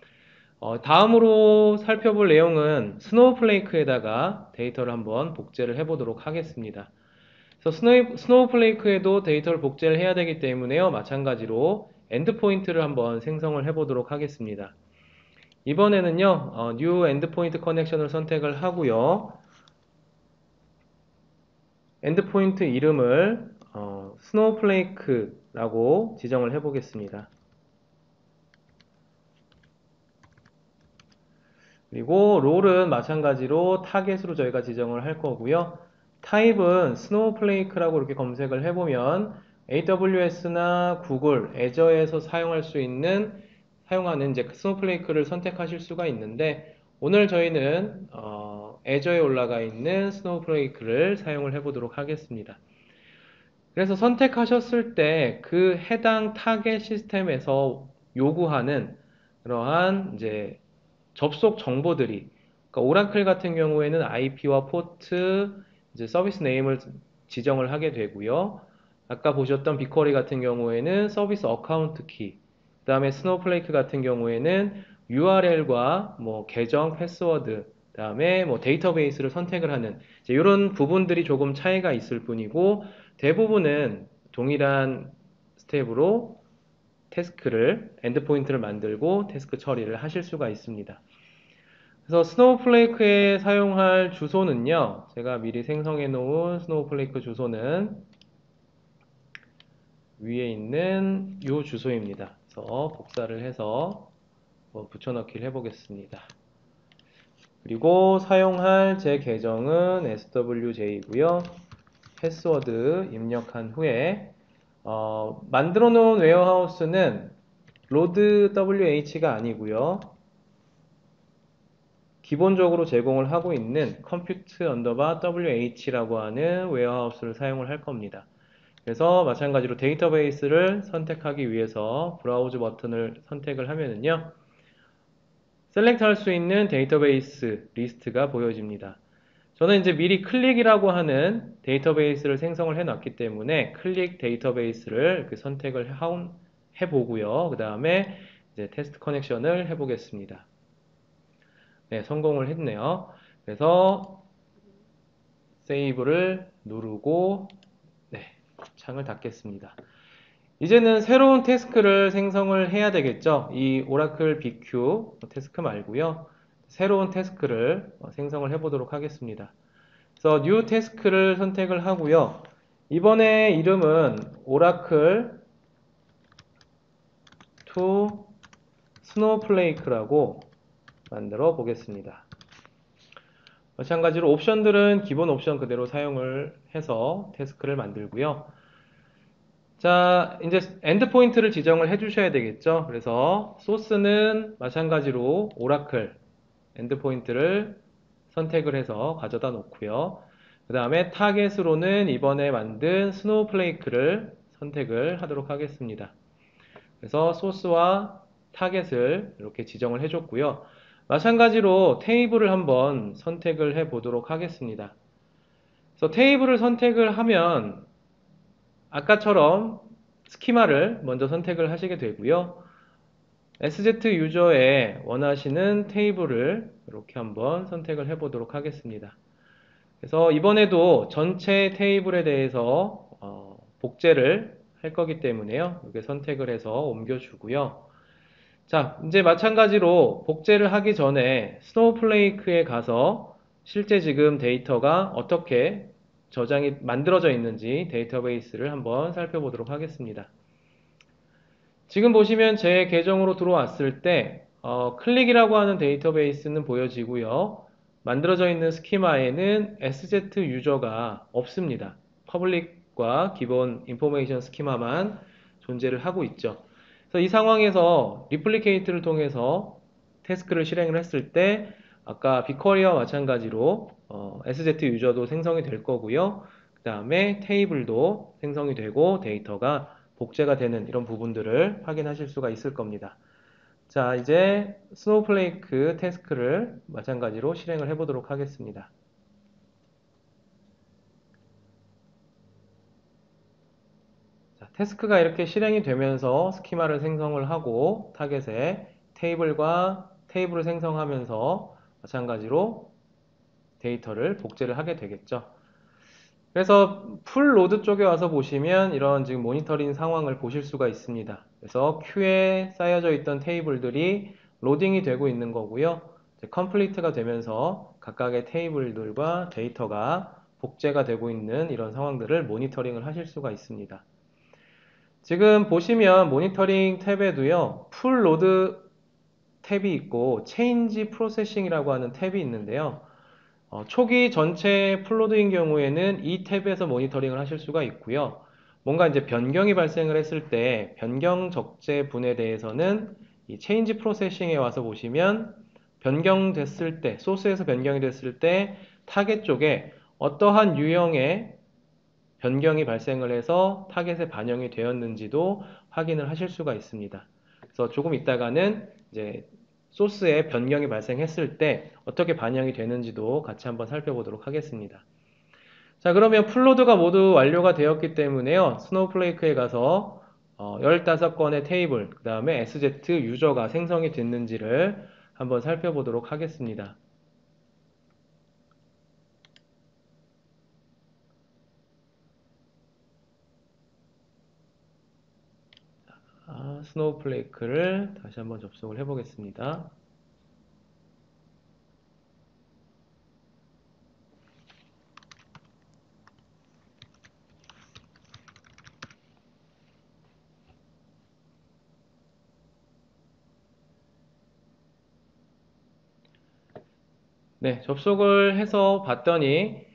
다음으로 살펴볼 내용은 스노우플레이크에다가 데이터를 한번 복제를 해보도록 하겠습니다. 그래서 스노우플레이크에도 데이터를 복제를 해야 되기 때문에요. 마찬가지로 엔드포인트를 한번 생성을 해보도록 하겠습니다. 이번에는요, New Endpoint Connection을 선택을 하고요. 엔드포인트 이름을 스노우플레이크라고 지정을 해보겠습니다. 그리고 롤은 마찬가지로 타겟으로 저희가 지정을 할 거고요. 타입은 스노우플레이크라고 이렇게 검색을 해보면 AWS나 구글, 애저에서 사용할 수 있는 사용하는 이제 스노우플레이크를 선택하실 수가 있는데 오늘 저희는 애저에 올라가 있는 스노우플레이크를 사용을 해보도록 하겠습니다. 그래서 선택하셨을 때 그 해당 타겟 시스템에서 요구하는 그러한 이제 접속 정보들이 그러니까 오라클 같은 경우에는 IP와 포트, 이제 서비스 네임을 지정을 하게 되고요. 아까 보셨던 빅쿼리 같은 경우에는 서비스 어카운트 키, 그 다음에 스노우플레이크 같은 경우에는 URL과 뭐 계정, 패스워드, 그 다음에 뭐 데이터베이스를 선택을 하는 이런 부분들이 조금 차이가 있을 뿐이고 대부분은 동일한 스텝으로 태스크를, 엔드포인트를 만들고 태스크 처리를 하실 수가 있습니다. 그래서 스노우플레이크에 사용할 주소는요, 제가 미리 생성해 놓은 스노우플레이크 주소는 위에 있는 이 주소입니다. 그래서 복사를 해서 붙여넣기를 해보겠습니다. 그리고 사용할 제 계정은 swj이고요. 패스워드 입력한 후에 만들어 놓은 웨어하우스는 load wh가 아니고요. 기본적으로 제공을 하고 있는 compute wh라고 하는 웨어하우스를 사용을 할 겁니다. 그래서 마찬가지로 데이터베이스를 선택하기 위해서 브라우즈 버튼을 선택을 하면은요, 셀렉트 할 수 있는 데이터베이스 리스트가 보여집니다. 저는 이제 미리 클릭이라고 하는 데이터베이스를 생성을 해 놨기 때문에 클릭 데이터베이스를 이렇게 선택을 해 보고요. 그 다음에 이제 테스트 커넥션을 해 보겠습니다. 네, 성공을 했네요. 그래서 세이브를 누르고 네, 창을 닫겠습니다. 이제는 새로운 태스크를 생성을 해야 되겠죠. 이 오라클 BQ 태스크 말고요. 새로운 태스크를 생성을 해 보도록 하겠습니다. 그래서 New 태스크를 선택을 하고요. 이번에 이름은 오라클 to snowflake라고 만들어 보겠습니다. 마찬가지로 옵션들은 기본 옵션 그대로 사용을 해서 태스크를 만들고요. 자, 이제 엔드포인트를 지정을 해 주셔야 되겠죠. 그래서 소스는 마찬가지로 오라클 엔드포인트를 선택을 해서 가져다 놓고요. 그 다음에 타겟으로는 이번에 만든 스노우플레이크를 선택을 하도록 하겠습니다. 그래서 소스와 타겟을 이렇게 지정을 해줬고요. 마찬가지로 테이블을 한번 선택을 해 보도록 하겠습니다. 그래서 테이블을 선택을 하면 아까처럼 스키마를 먼저 선택을 하시게 되고요. SZ 유저에 원하시는 테이블을 이렇게 한번 선택을 해 보도록 하겠습니다. 그래서 이번에도 전체 테이블에 대해서 복제를 할 거기 때문에요. 이렇게 선택을 해서 옮겨주고요. 자, 이제 마찬가지로 복제를 하기 전에 스노우플레이크에 가서 실제 지금 데이터가 어떻게 저장이 만들어져 있는지 데이터베이스를 한번 살펴보도록 하겠습니다. 지금 보시면 제 계정으로 들어왔을 때 클릭이라고 하는 데이터베이스는 보여지고요. 만들어져 있는 스키마에는 SZ 유저가 없습니다. 퍼블릭과 기본 인포메이션 스키마만 존재를 하고 있죠. 그래서 이 상황에서 리플리케이트를 통해서 태스크를 실행을 했을 때 아까 빅쿼리와 마찬가지로 SZ 유저도 생성이 될 거고요. 그 다음에 테이블도 생성이 되고 데이터가 복제가 되는 이런 부분들을 확인하실 수가 있을 겁니다. 자, 이제 스노우플레이크 태스크를 마찬가지로 실행을 해보도록 하겠습니다. 자, 태스크가 이렇게 실행이 되면서 스키마를 생성을 하고 타겟에 테이블을 생성하면서 마찬가지로 데이터를 복제를 하게 되겠죠. 그래서 풀 로드 쪽에 와서 보시면 이런 지금 모니터링 상황을 보실 수가 있습니다. 그래서 큐에 쌓여져 있던 테이블들이 로딩이 되고 있는 거고요. 컴플리트가 되면서 각각의 테이블들과 데이터가 복제가 되고 있는 이런 상황들을 모니터링을 하실 수가 있습니다. 지금 보시면 모니터링 탭에도요, 풀 로드 탭이 있고 체인지 프로세싱이라고 하는 탭이 있는데요. 초기 전체 풀로드인 경우에는 이 탭에서 모니터링을 하실 수가 있고요. 뭔가 이제 변경이 발생을 했을 때 변경 적재 분에 대해서는 이 체인지 프로세싱에 와서 보시면 변경됐을 때, 소스에서 변경이 됐을 때 타겟 쪽에 어떠한 유형의 변경이 발생을 해서 타겟에 반영이 되었는지도 확인을 하실 수가 있습니다. 그래서 조금 있다가는 이제 소스에 변경이 발생했을 때 어떻게 반영이 되는지도 같이 한번 살펴보도록 하겠습니다. 자, 그러면 풀로드가 모두 완료가 되었기 때문에요. 스노우플레이크에 가서 15건의 테이블, 그 다음에 SZ 유저가 생성이 됐는지를 한번 살펴보도록 하겠습니다. 스노우플레이크를 다시 한번 접속을 해 보겠습니다. 네, 접속을 해서 봤더니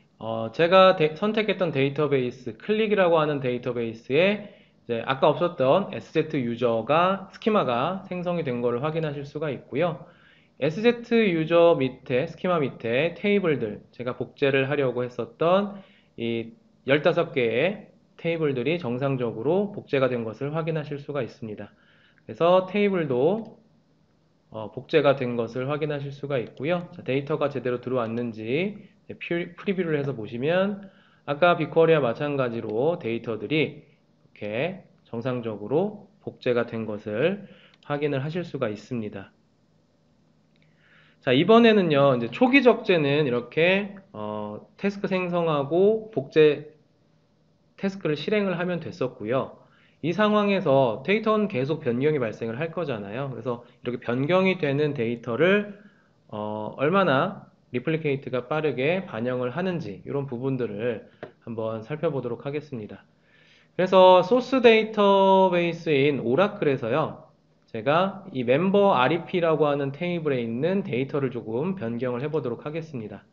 제가 선택했던 데이터베이스, 클릭이라고 하는 데이터베이스에 이제 아까 없었던 SZ 유저가 스키마가 생성이 된 것을 확인하실 수가 있고요. SZ 유저 밑에, 스키마 밑에 테이블들, 제가 복제를 하려고 했었던 이 15개의 테이블들이 정상적으로 복제가 된 것을 확인하실 수가 있습니다. 그래서 테이블도 복제가 된 것을 확인하실 수가 있고요. 자, 데이터가 제대로 들어왔는지 프리뷰를 해서 보시면 아까 빅쿼리와 마찬가지로 데이터들이 이렇게 정상적으로 복제가 된 것을 확인을 하실 수가 있습니다. 자, 이번에는요, 이제 초기 적재는 이렇게 태스크 생성하고 복제 태스크를 실행을 하면 됐었고요. 이 상황에서 데이터는 계속 변경이 발생을 할 거잖아요. 그래서 이렇게 변경이 되는 데이터를 얼마나 리플리케이트가 빠르게 반영을 하는지 이런 부분들을 한번 살펴보도록 하겠습니다. 그래서 소스 데이터베이스인 오라클에서요. 제가 이 멤버 REP라고 하는 테이블에 있는 데이터를 조금 변경을 해보도록 하겠습니다.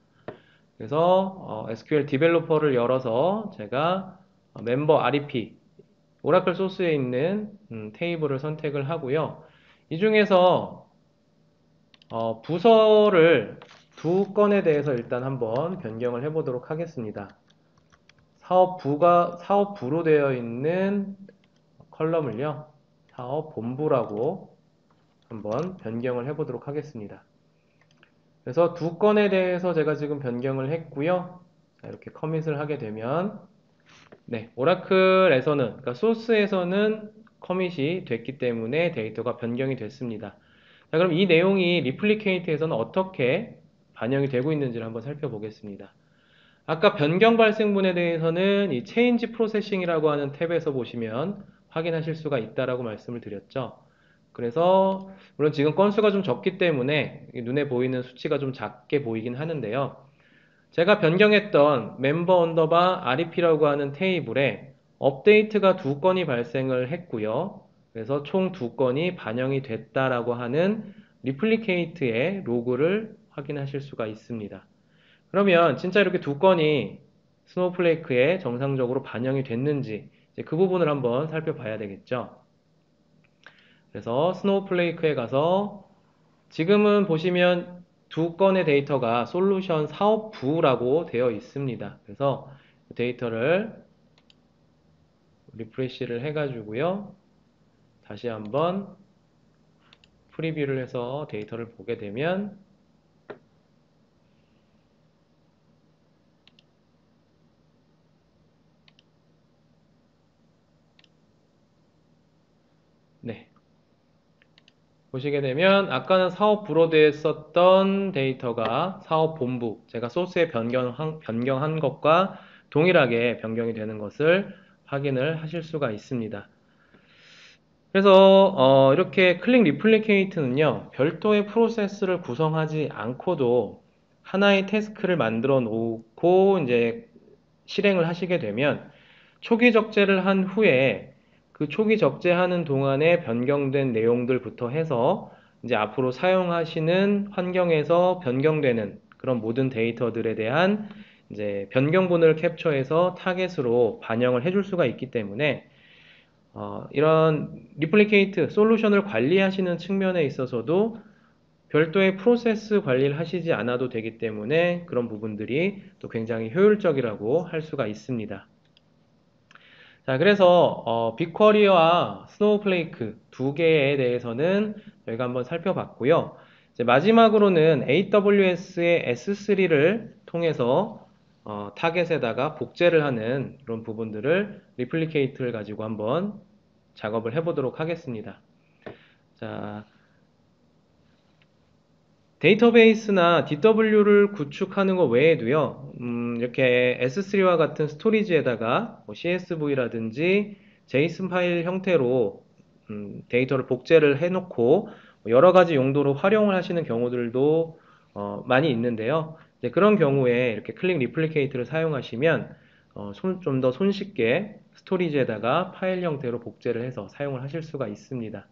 그래서 SQL 디벨로퍼를 열어서 제가 멤버 REP 오라클 소스에 있는 테이블을 선택을 하고요. 이 중에서 부서를 두 건에 대해서 일단 한번 변경을 해보도록 하겠습니다. 사업부로 되어 있는 컬럼을요, 사업본부라고 한번 변경을 해보도록 하겠습니다. 그래서 두 건에 대해서 제가 지금 변경을 했고요. 자, 이렇게 커밋을 하게 되면 네, 오라클에서는, 그러니까 소스에서는 커밋이 됐기 때문에 데이터가 변경이 됐습니다. 자, 그럼 이 내용이 리플리케이트에서는 어떻게 반영이 되고 있는지를 한번 살펴보겠습니다. 아까 변경 발생분에 대해서는 이 체인지 프로세싱이라고 하는 탭에서 보시면 확인하실 수가 있다라고 말씀을 드렸죠. 그래서 물론 지금 건수가 좀 적기 때문에 눈에 보이는 수치가 좀 작게 보이긴 하는데요. 제가 변경했던 멤버 언더바 REP라고 하는 테이블에 업데이트가 두 건이 발생을 했고요. 그래서 총 두 건이 반영이 됐다라고 하는 리플리케이트의 로그를 확인하실 수가 있습니다. 그러면 진짜 이렇게 두 건이 스노우플레이크에 정상적으로 반영이 됐는지 그 부분을 한번 살펴봐야 되겠죠. 그래서 스노우플레이크에 가서 지금은 보시면 두 건의 데이터가 솔루션 사업부라고 되어 있습니다. 그래서 데이터를 리프레시를 해가지고요. 다시 한번 프리뷰를 해서 데이터를 보게 되면 네, 보시게 되면 아까는 사업부로 되어 있었던 데이터가 사업본부, 제가 소스에 변경한 것과 동일하게 변경이 되는 것을 확인을 하실 수가 있습니다. 그래서 이렇게 클릭 리플리케이트는요, 별도의 프로세스를 구성하지 않고도 하나의 태스크를 만들어 놓고 이제 실행을 하시게 되면 초기 적재를 한 후에 그 초기 적재하는 동안에 변경된 내용들부터 해서 이제 앞으로 사용하시는 환경에서 변경되는 그런 모든 데이터들에 대한 이제 변경분을 캡처해서 타겟으로 반영을 해줄 수가 있기 때문에 이런 리플리케이트 솔루션을 관리하시는 측면에 있어서도 별도의 프로세스 관리를 하시지 않아도 되기 때문에 그런 부분들이 또 굉장히 효율적이라고 할 수가 있습니다. 자, 그래서 빅쿼리와 스노우플레이크 두 개에 대해서는 저희가 한번 살펴봤고요. 이제 마지막으로는 AWS의 S3를 통해서 타겟에다가 복제를 하는 그런 부분들을 리플리케이트를 가지고 한번 작업을 해보도록 하겠습니다. 자, 데이터베이스나 DW를 구축하는 것 외에도요, 이렇게 S3와 같은 스토리지에다가 뭐 CSV라든지 JSON 파일 형태로 데이터를 복제를 해놓고 여러 가지 용도로 활용을 하시는 경우들도 많이 있는데요. 이제 그런 경우에 이렇게 클릭 리플리케이트를 사용하시면 좀 더 손쉽게 스토리지에다가 파일 형태로 복제를 해서 사용을 하실 수가 있습니다.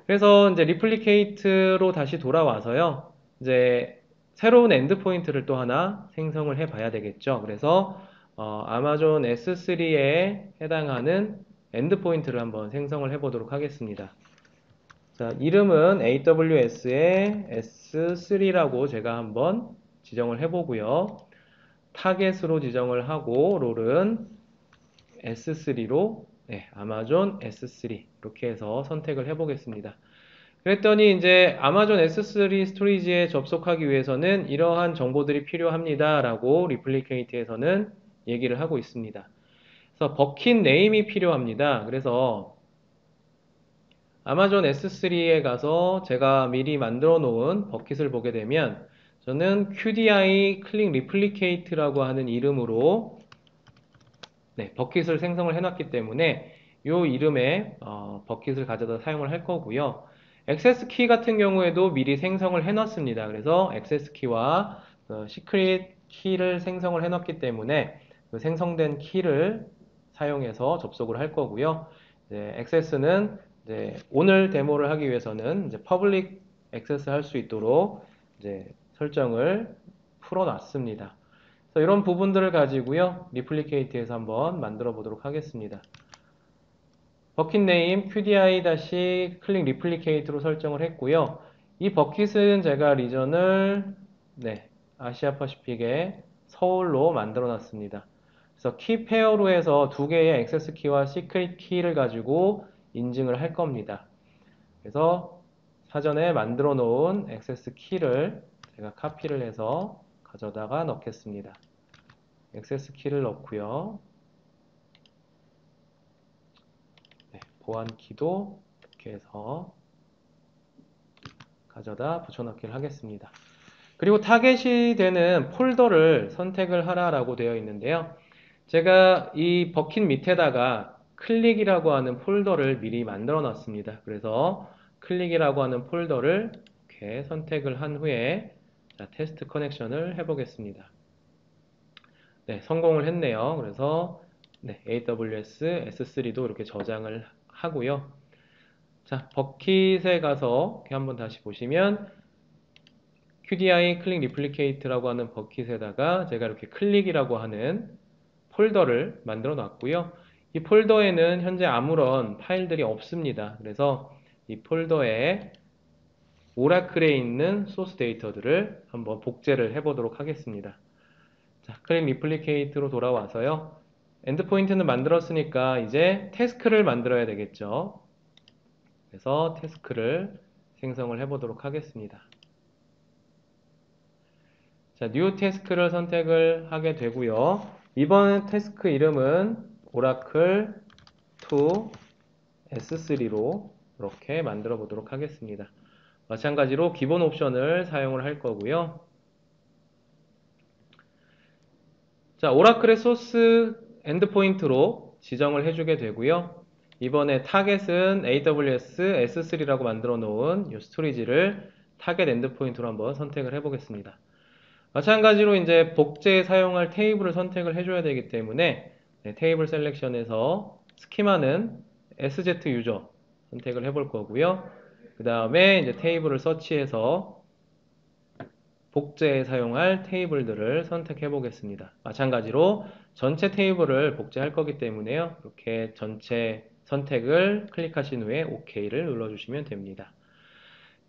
그래서 이제 리플리케이트로 다시 돌아와서요. 이제 새로운 엔드포인트를 또 하나 생성을 해 봐야 되겠죠. 그래서 아마존 S3에 해당하는 엔드포인트를 한번 생성을 해 보도록 하겠습니다. 자, 이름은 AWS의 S3라고 제가 한번 지정을 해 보고요. 타겟으로 지정을 하고 롤은 S3로 아마존 S3 이렇게 해서 선택을 해 보겠습니다. 그랬더니 이제 아마존 S3 스토리지에 접속하기 위해서는 이러한 정보들이 필요합니다 라고 리플리케이트에서는 얘기를 하고 있습니다. 그래서 버킷 네임이 필요합니다. 그래서 아마존 S3에 가서 제가 미리 만들어 놓은 버킷을 보게 되면 저는 QDI 클릭 리플리케이트라고 하는 이름으로 버킷을 생성을 해놨기 때문에 이 이름의 버킷을 가져다 사용을 할 거고요. 액세스 키 같은 경우에도 미리 생성을 해놨습니다. 그래서 액세스 키와 시크릿 키를 생성을 해놨기 때문에 그 생성된 키를 사용해서 접속을 할 거고요. 액세스는 오늘 데모를 하기 위해서는 이제 퍼블릭 액세스 할 수 있도록 이제 설정을 풀어놨습니다. 그래서 이런 부분들을 가지고요. 리플리케이트에서 한번 만들어 보도록 하겠습니다. 버킷 네임 QDI-클릭 리플리케이트로 설정을 했고요. 이 버킷은 제가 리전을 아시아 퍼시픽의 서울로 만들어 놨습니다. 그래서 키 페어로 해서 두 개의 액세스 키와 시크릿 키를 가지고 인증을 할 겁니다. 그래서 사전에 만들어 놓은 액세스 키를 제가 카피를 해서 가져다가 넣겠습니다. 액세스 키를 넣고요. 보안 키도 이렇게 해서 가져다 붙여넣기를 하겠습니다. 그리고 타겟이 되는 폴더를 선택을 하라라고 되어 있는데요. 제가 이 버킷 밑에다가 클릭이라고 하는 폴더를 미리 만들어 놨습니다. 그래서 클릭이라고 하는 폴더를 이렇게 선택을 한 후에 테스트 커넥션을 해보겠습니다. 성공을 했네요. 그래서 AWS S3도 이렇게 저장을 하고요. 자, 버킷에 가서 이렇게 한번 다시 보시면 QDI 클릭 리플리케이트라고 하는 버킷에다가 제가 이렇게 클릭이라고 하는 폴더를 만들어 놨고요. 이 폴더에는 현재 아무런 파일들이 없습니다. 그래서 이 폴더에 오라클에 있는 소스 데이터들을 한번 복제를 해 보도록 하겠습니다. 자, 클릭 리플리케이트로 돌아와서요. 엔드포인트는 만들었으니까 이제 태스크를 만들어야 되겠죠. 그래서 태스크를 생성을 해 보도록 하겠습니다. 자, new 태스크를 선택을 하게 되고요. 이번 태스크 이름은 오라클 to S3로 이렇게 만들어 보도록 하겠습니다. 마찬가지로 기본 옵션을 사용을 할 거고요. 자, 오라클의 소스 엔드포인트로 지정을 해주게 되고요. 이번에 타겟은 AWS S3라고 만들어 놓은 이 스토리지를 타겟 엔드포인트로 한번 선택을 해 보겠습니다. 마찬가지로 이제 복제에 사용할 테이블을 선택을 해줘야 되기 때문에 테이블 셀렉션에서 스키마는 SZ 유저 선택을 해볼 거고요. 그 다음에 이제 테이블을 서치해서 복제에 사용할 테이블들을 선택해 보겠습니다. 마찬가지로 전체 테이블을 복제할 거기 때문에요. 이렇게 전체 선택을 클릭하신 후에 OK를 눌러주시면 됩니다.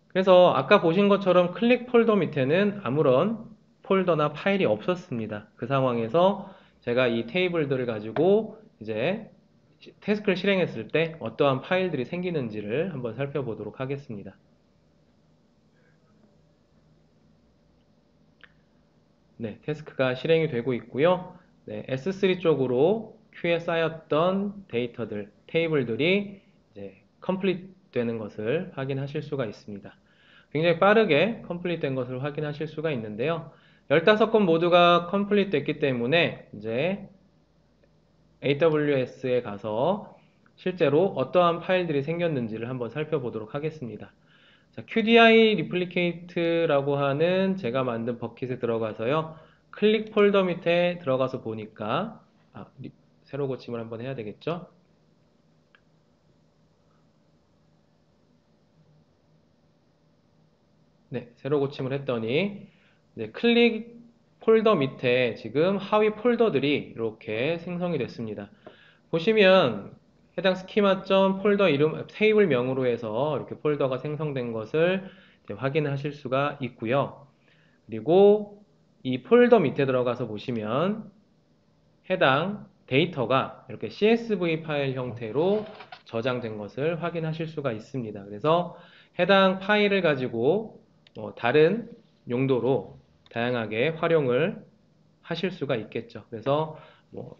그래서 아까 보신 것처럼 클릭 폴더 밑에는 아무런 폴더나 파일이 없었습니다. 그 상황에서 제가 이 테이블들을 가지고 이제 태스크를 실행했을 때 어떠한 파일들이 생기는지를 한번 살펴보도록 하겠습니다. 네, 태스크가 실행이 되고 있고요. 네, S3 쪽으로 큐에 쌓였던 데이터들, 테이블들이 이제 컴플리트 되는 것을 확인하실 수가 있습니다. 굉장히 빠르게 컴플리트 된 것을 확인하실 수가 있는데요. 15건 모두가 컴플리트 됐기 때문에 이제 AWS에 가서 실제로 어떠한 파일들이 생겼는지를 한번 살펴보도록 하겠습니다. 자, QDI 리플리케이트라고 하는 제가 만든 버킷에 들어가서요. 클릭 폴더 밑에 들어가서 보니까 새로 고침을 한번 해야 되겠죠? 네, 새로 고침을 했더니 이제 클릭 폴더 밑에 지금 하위 폴더들이 이렇게 생성이 됐습니다. 보시면 해당 스키마.점 폴더 이름, 테이블명으로 해서 이렇게 폴더가 생성된 것을 이제 확인하실 수가 있고요. 그리고 이 폴더 밑에 들어가서 보시면 해당 데이터가 이렇게 CSV 파일 형태로 저장된 것을 확인하실 수가 있습니다. 그래서 해당 파일을 가지고 다른 용도로 다양하게 활용을 하실 수가 있겠죠. 그래서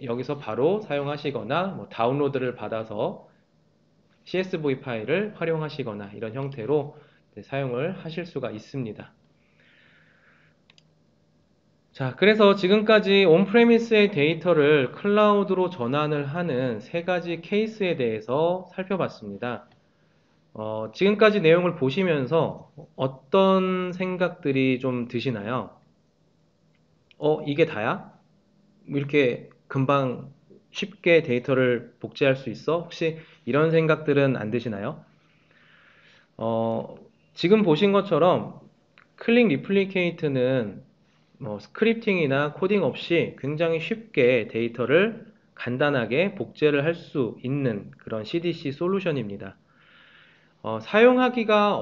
여기서 바로 사용하시거나 다운로드를 받아서 CSV 파일을 활용하시거나 이런 형태로 사용을 하실 수가 있습니다. 자, 그래서 지금까지 온프레미스의 데이터를 클라우드로 전환을 하는 세 가지 케이스에 대해서 살펴봤습니다. 지금까지 내용을 보시면서 어떤 생각들이 좀 드시나요? 이게 다야? 뭐 이렇게 금방 쉽게 데이터를 복제할 수 있어? 혹시 이런 생각들은 안 드시나요? 어, 지금 보신 것처럼 클릭 리플리케이트는 스크립팅이나 코딩 없이 굉장히 쉽게 데이터를 간단하게 복제를 할 수 있는 그런 CDC 솔루션입니다. 사용하기가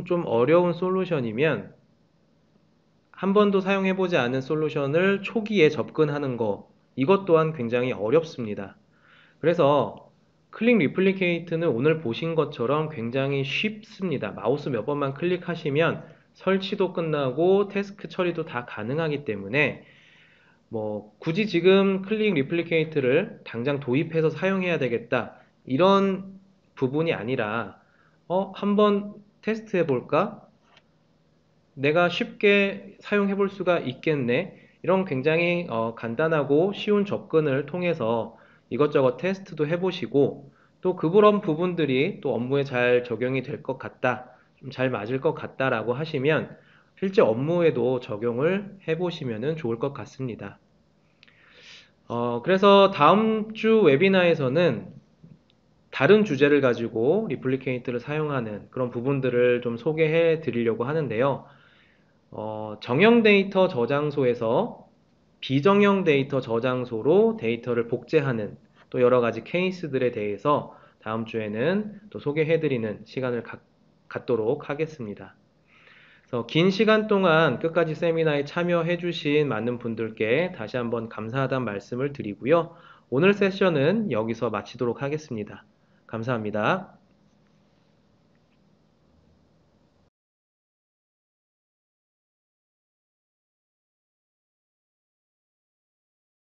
좀 어려운 솔루션이면 한 번도 사용해보지 않은 솔루션을 초기에 접근하는 거, 이것 또한 굉장히 어렵습니다. 그래서 클릭 리플리케이트는 오늘 보신 것처럼 굉장히 쉽습니다. 마우스 몇 번만 클릭하시면 설치도 끝나고 태스크 처리도 다 가능하기 때문에 굳이 지금 클릭 리플리케이트를 당장 도입해서 사용해야 되겠다 이런 부분이 아니라 한번 테스트 해볼까? 내가 쉽게 사용해 볼 수가 있겠네. 이런 굉장히 간단하고 쉬운 접근을 통해서 이것저것 테스트도 해보시고 또 그런 부분들이 또 업무에 잘 적용이 될 것 같다, 좀 잘 맞을 것 같다라고 하시면 실제 업무에도 적용을 해보시면 좋을 것 같습니다. 그래서 다음 주 웨비나에서는 다른 주제를 가지고 리플리케이트를 사용하는 그런 부분들을 좀 소개해 드리려고 하는데요. 정형 데이터 저장소에서 비정형 데이터 저장소로 데이터를 복제하는 또 여러 가지 케이스들에 대해서 다음 주에는 또 소개해드리는 시간을 갖도록 하겠습니다. 그래서 긴 시간 동안 끝까지 세미나에 참여해주신 많은 분들께 다시 한번 감사하다는 말씀을 드리고요. 오늘 세션은 여기서 마치도록 하겠습니다. 감사합니다.